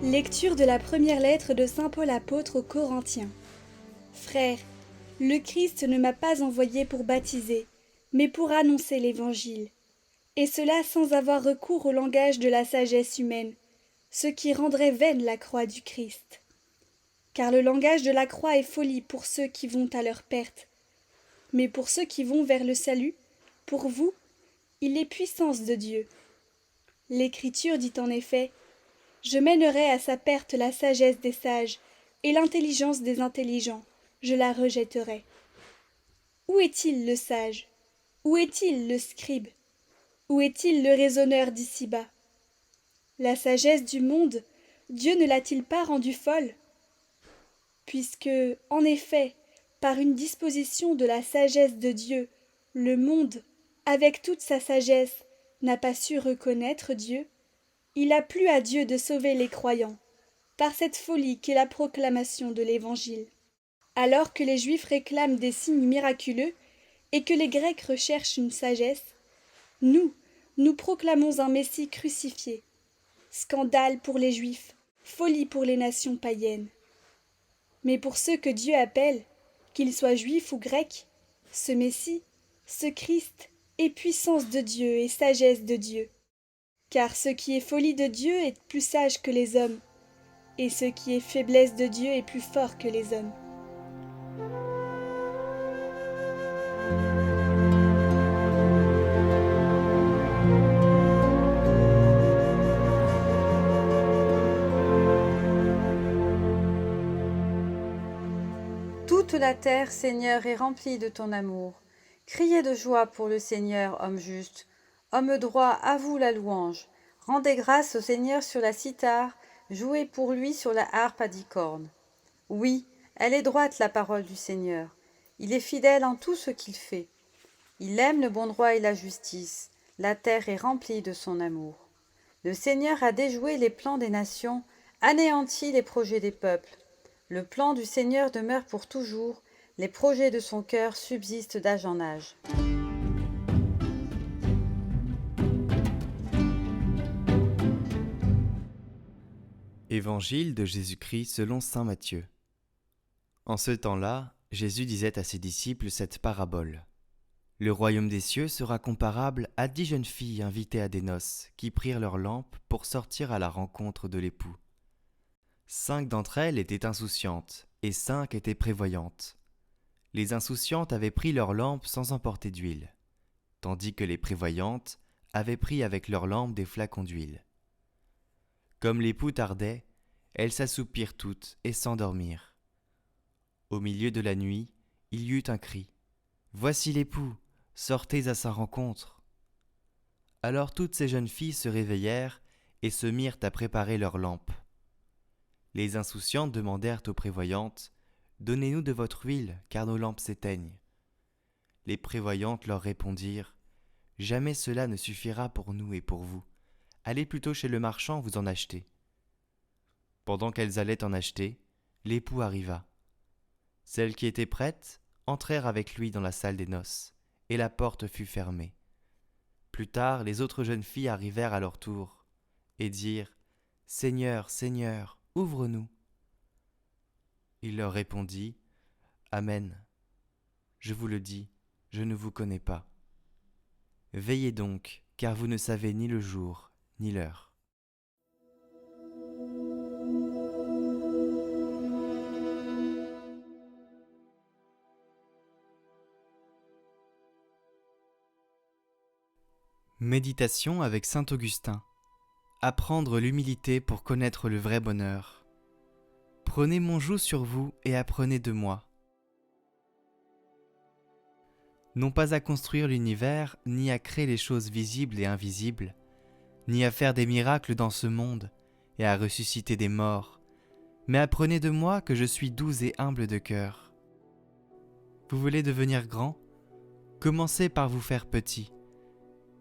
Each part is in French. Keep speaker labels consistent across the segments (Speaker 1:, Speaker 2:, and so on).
Speaker 1: Lecture de la première lettre de saint Paul apôtre aux Corinthiens. Frères, le Christ ne m'a pas envoyé pour baptiser, mais pour annoncer l'Évangile, et cela sans avoir recours au langage de la sagesse humaine, ce qui rendrait vaine la croix du Christ. Car le langage de la croix est folie pour ceux qui vont à leur perte, mais pour ceux qui vont vers le salut, pour vous, il est puissance de Dieu. L'Écriture dit en effet: je mènerai à sa perte la sagesse des sages, et l'intelligence des intelligents, je la rejetterai. Où est-il le sage? Où est-il le scribe? Où est-il le raisonneur d'ici-bas? La sagesse du monde, Dieu ne l'a-t-il pas rendue folle? Puisque, en effet, par une disposition de la sagesse de Dieu, le monde, avec toute sa sagesse, n'a pas su reconnaître Dieu, il a plu à Dieu de sauver les croyants, par cette folie qu'est la proclamation de l'Évangile. Alors que les Juifs réclament des signes miraculeux et que les Grecs recherchent une sagesse, nous proclamons un Messie crucifié. Scandale pour les Juifs, folie pour les nations païennes. Mais pour ceux que Dieu appelle, qu'ils soient Juifs ou Grecs, ce Messie, ce Christ, est puissance de Dieu et sagesse de Dieu. Car ce qui est folie de Dieu est plus sage que les hommes, et ce qui est faiblesse de Dieu est plus fort que les hommes.
Speaker 2: Toute la terre, Seigneur, est remplie de ton amour. Criez de joie pour le Seigneur, homme juste. Homme droit, à vous la louange. Rendez grâce au Seigneur sur la cithare, jouez pour lui sur la harpe à 10 cordes. Oui, elle est droite la parole du Seigneur. Il est fidèle en tout ce qu'il fait. Il aime le bon droit et la justice. La terre est remplie de son amour. Le Seigneur a déjoué les plans des nations, anéanti les projets des peuples. Le plan du Seigneur demeure pour toujours, les projets de son cœur subsistent d'âge en âge.
Speaker 3: Évangile de Jésus-Christ selon saint Matthieu. En ce temps-là, Jésus disait à ses disciples cette parabole. Le royaume des cieux sera comparable à 10 jeunes filles invitées à des noces, qui prirent leurs lampes pour sortir à la rencontre de l'époux. 5 d'entre elles étaient insouciantes, et 5 étaient prévoyantes. Les insouciantes avaient pris leurs lampes sans emporter d'huile, tandis que les prévoyantes avaient pris avec leurs lampes des flacons d'huile. Comme l'époux tardait, elles s'assoupirent toutes et s'endormirent. Au milieu de la nuit, il y eut un cri. « Voici l'époux, sortez à sa rencontre !» Alors toutes ces jeunes filles se réveillèrent et se mirent à préparer leurs lampes. Les insouciantes demandèrent aux prévoyantes « Donnez-nous de votre huile, car nos lampes s'éteignent. » Les prévoyantes leur répondirent « Jamais cela ne suffira pour nous et pour vous. Allez plutôt chez le marchand vous en acheter. » Pendant qu'elles allaient en acheter, l'époux arriva. Celles qui étaient prêtes entrèrent avec lui dans la salle des noces, et la porte fut fermée. Plus tard, les autres jeunes filles arrivèrent à leur tour, et dirent « Seigneur, Seigneur, ouvre-nous !» Il leur répondit « Amen. Je vous le dis, je ne vous connais pas. Veillez donc, car vous ne savez ni le jour, ni l'heure. » Méditation avec saint Augustin. Apprendre l'humilité pour connaître le vrai bonheur. Prenez mon joug sur vous et apprenez de moi. Non pas à construire l'univers, ni à créer les choses visibles et invisibles, ni à faire des miracles dans ce monde et à ressusciter des morts, mais apprenez de moi que je suis doux et humble de cœur. Vous voulez devenir grand? Commencez par vous faire petit.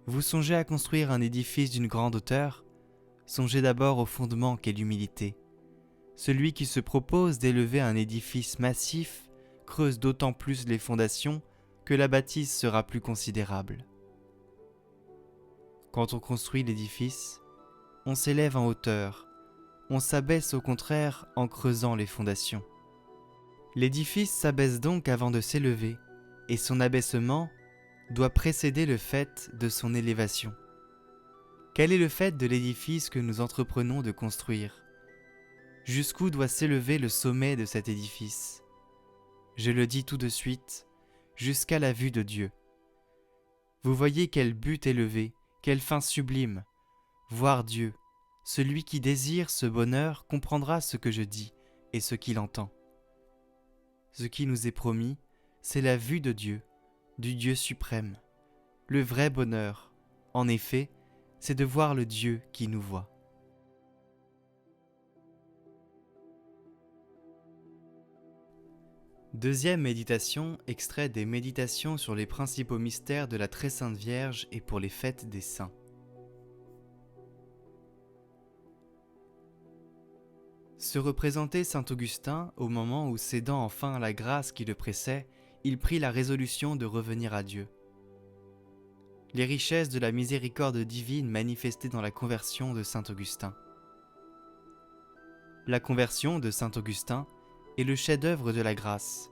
Speaker 3: Vous songez à construire un édifice d'une grande hauteur? Songez d'abord au fondement qu'est l'humilité. Celui qui se propose d'élever un édifice massif creuse d'autant plus les fondations que la bâtisse sera plus considérable. Quand on construit l'édifice, on s'élève en hauteur, on s'abaisse au contraire en creusant les fondations. L'édifice s'abaisse donc avant de s'élever, et son abaissement doit précéder le fait de son élévation. Quel est le fait de l'édifice que nous entreprenons de construire ? Jusqu'où doit s'élever le sommet de cet édifice ? Je le dis tout de suite, jusqu'à la vue de Dieu. Vous voyez quel but élevé, quelle fin sublime, voir Dieu. Celui qui désire ce bonheur comprendra ce que je dis et ce qu'il entend. Ce qui nous est promis, c'est la vue de Dieu, du Dieu suprême. Le vrai bonheur, en effet, c'est de voir le Dieu qui nous voit. Deuxième méditation, extrait des Méditations sur les principaux mystères de la Très Sainte Vierge et pour les fêtes des saints. Se représentait saint Augustin au moment où, cédant enfin à la grâce qui le pressait, il prit la résolution de revenir à Dieu. Les richesses de la miséricorde divine manifestées dans la conversion de saint Augustin. La conversion de saint Augustin est le chef-d'œuvre de la grâce,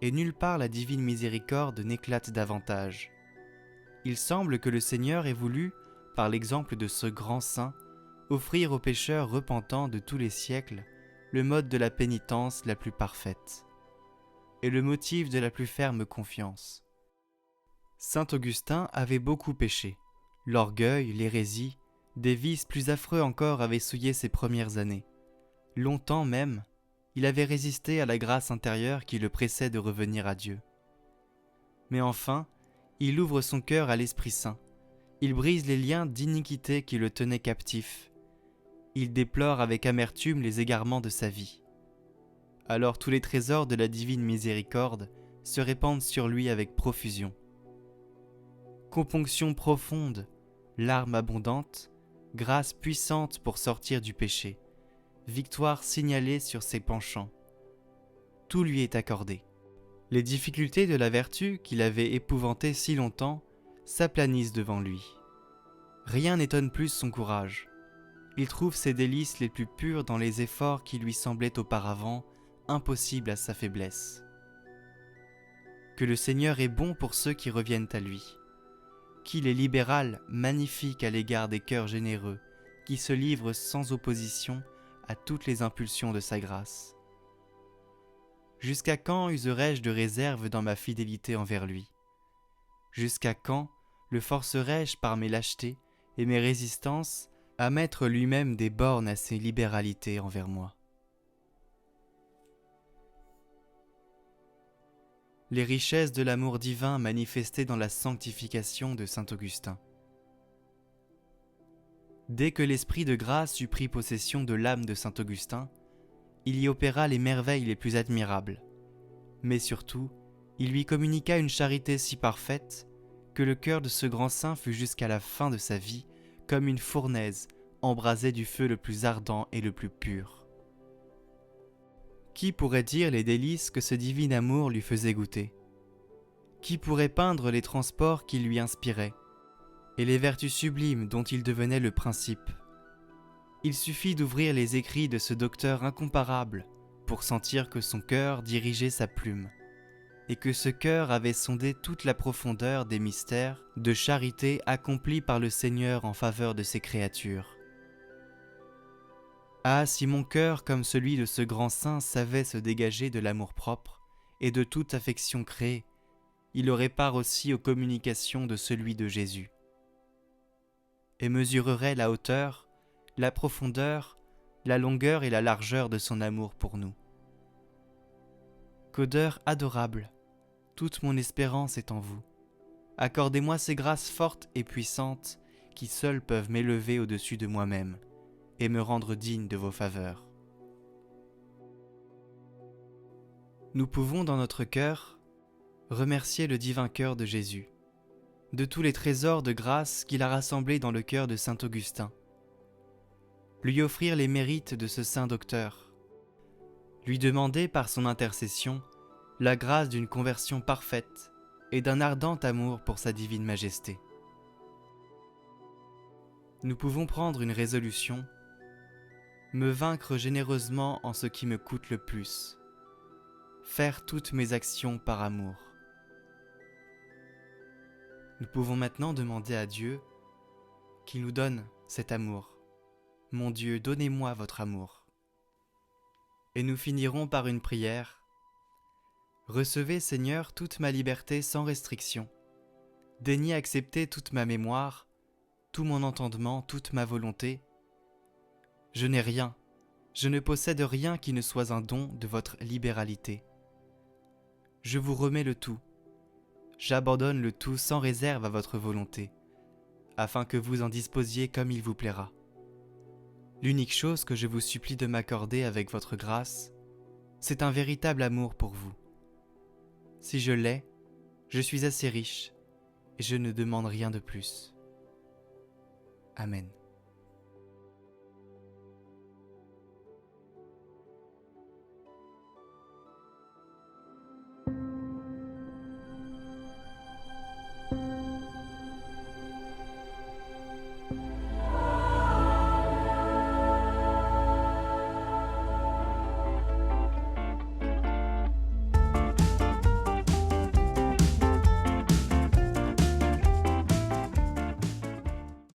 Speaker 3: et nulle part la divine miséricorde n'éclate davantage. Il semble que le Seigneur ait voulu, par l'exemple de ce grand saint, offrir aux pécheurs repentants de tous les siècles le mode de la pénitence la plus parfaite et le motif de la plus ferme confiance. Saint Augustin avait beaucoup péché. L'orgueil, l'hérésie, des vices plus affreux encore avaient souillé ses premières années. Longtemps même, il avait résisté à la grâce intérieure qui le pressait de revenir à Dieu. Mais enfin, il ouvre son cœur à l'Esprit Saint. Il brise les liens d'iniquité qui le tenaient captif. Il déplore avec amertume les égarements de sa vie. Alors tous les trésors de la divine miséricorde se répandent sur lui avec profusion. Componction profonde, larmes abondantes, grâce puissante pour sortir du péché, victoire signalée sur ses penchants. Tout lui est accordé. Les difficultés de la vertu qu'il avait épouvantées si longtemps s'aplanissent devant lui. Rien n'étonne plus son courage. Il trouve ses délices les plus pures dans les efforts qui lui semblaient auparavant impossibles à sa faiblesse. Que le Seigneur est bon pour ceux qui reviennent à lui. Qu'il est libéral, magnifique à l'égard des cœurs généreux, qui se livrent sans opposition à toutes les impulsions de sa grâce. Jusqu'à quand userai-je de réserve dans ma fidélité envers lui ? Jusqu'à quand le forcerai-je par mes lâchetés et mes résistances à mettre lui-même des bornes à ses libéralités envers moi ? Les richesses de l'amour divin manifestées dans la sanctification de saint Augustin. Dès que l'esprit de grâce eut pris possession de l'âme de saint Augustin, il y opéra les merveilles les plus admirables. Mais surtout, il lui communiqua une charité si parfaite que le cœur de ce grand saint fut jusqu'à la fin de sa vie comme une fournaise embrasée du feu le plus ardent et le plus pur. Qui pourrait dire les délices que ce divin amour lui faisait goûter ? Qui pourrait peindre les transports qu'il lui inspirait et les vertus sublimes dont il devenait le principe ? Il suffit d'ouvrir les écrits de ce docteur incomparable pour sentir que son cœur dirigeait sa plume et que ce cœur avait sondé toute la profondeur des mystères de charité accomplis par le Seigneur en faveur de ses créatures. Ah, si mon cœur, comme celui de ce grand saint, savait se dégager de l'amour-propre et de toute affection créée, il aurait part aussi aux communications de celui de Jésus, et mesurerait la hauteur, la profondeur, la longueur et la largeur de son amour pour nous. Qu'odeur adorable, toute mon espérance est en vous. Accordez-moi ces grâces fortes et puissantes qui seules peuvent m'élever au-dessus de moi-même et me rendre digne de vos faveurs. Nous pouvons dans notre cœur remercier le divin cœur de Jésus, de tous les trésors de grâce qu'il a rassemblés dans le cœur de saint Augustin, lui offrir les mérites de ce saint docteur, lui demander par son intercession la grâce d'une conversion parfaite et d'un ardent amour pour sa divine majesté. Nous pouvons prendre une résolution me vaincre généreusement en ce qui me coûte le plus, faire toutes mes actions par amour. Nous pouvons maintenant demander à Dieu qu'il nous donne cet amour. Mon Dieu, donnez-moi votre amour. Et nous finirons par une prière. Recevez, Seigneur, toute ma liberté sans restriction. Daignez accepter toute ma mémoire, tout mon entendement, toute ma volonté. Je n'ai rien, je ne possède rien qui ne soit un don de votre libéralité. Je vous remets le tout. J'abandonne le tout sans réserve à votre volonté, afin que vous en disposiez comme il vous plaira. L'unique chose que je vous supplie de m'accorder avec votre grâce, c'est un véritable amour pour vous. Si je l'ai, je suis assez riche et je ne demande rien de plus. Amen.